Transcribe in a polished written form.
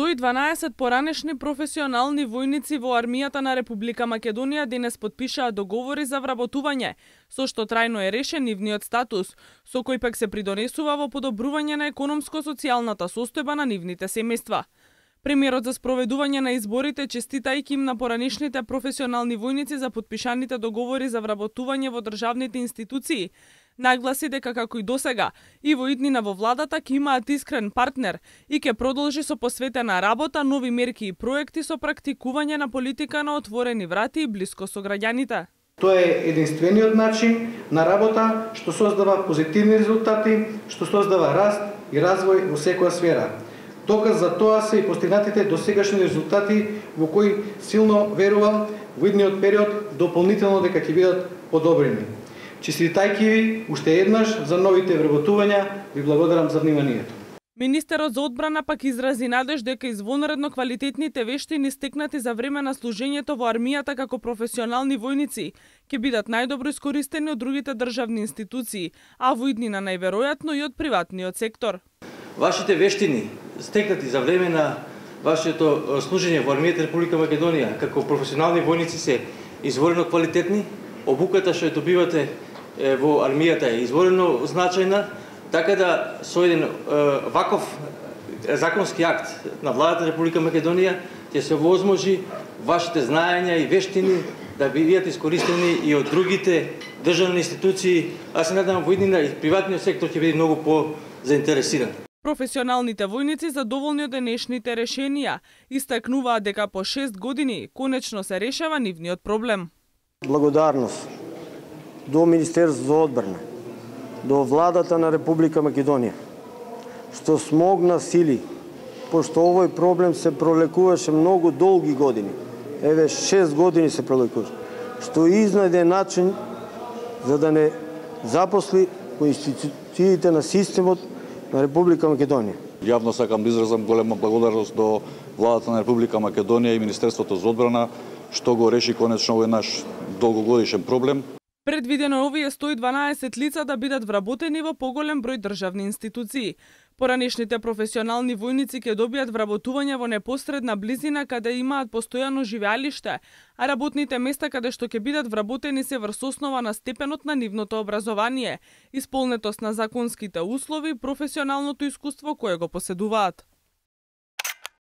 112 поранешни професионални војници во армијата на Република Македонија денес потпишаа договори за вработување, со што трајно е решен нивниот статус, со кој пак се придонесува во подобрување на економско-социјалната состојба на нивните семејства. Премиерот за спроведување на изборите честитајќи им на поранешните професионални војници за потпишаните договори за вработување во државните институции, нагласи дека како и досега, и во иднина во владата ќе имаат искрен партнер и ќе продолжи со посветена работа, нови мерки и проекти со практикување на политика на отворени врати и блиско со граѓаните. Тоа е единствениот начин на работа што создава позитивни резултати, што создава раст и развој во секоја сфера. Доказ за тоа се и постигнатите досегашни резултати во кои силно верувам во идниот период дополнително дека ќе бидат подобрени. Честитајќи ви уште еднаш за новите вработувања, ви благодарам за вниманието. Министерот за одбрана пак изрази надеж дека извонредно квалитетните вештини стекнати за време на служењето во армијата како професионални војници ќе бидат најдобро искористени од другите државни институции, а во иднина најверојатно и од приватниот сектор. Вашите вештини стекнати за време на вашето служење во армијата Република Македонија како професионални војници се изворено квалитетни, обуката што ја добивате во армијата е изворено значајна, така да со еден ваков законски акт на владата Република Македонија ќе се возможи вашите знаења и вештини да бидат искористени и од другите државни институции, а се надевам во иднина и приватниот сектор ќе биде многу по-заинтересиран. Професионалните војници задоволни од денешните решенија истакнуваат дека по 6 години конечно се решава нивниот проблем. Благодарност до Министерството за одбрана, до владата на Република Македонија, што смогна сили, пошто овој проблем се пролекуваше многу долги години. Еве 6 години се пролекуваше. Што изнајде начин за да не запосли во институциите на системот на Република Македонија. Јавно сакам да изразам голема благодарност до владата на Република Македонија и Министерството за одбрана што го реши конечно овој наш долгогодишен проблем. Предвидено е овие 112 лица да бидат вработени во поголем број државни институции. Поранешните професионални војници ќе добијат вработување во непосредна близина каде имаат постојано живеалиште, а работните места каде што ќе бидат вработени се врз основа на степенот на нивното образование, исполнетост на законските услови, професионалното искуство кое го поседуваат.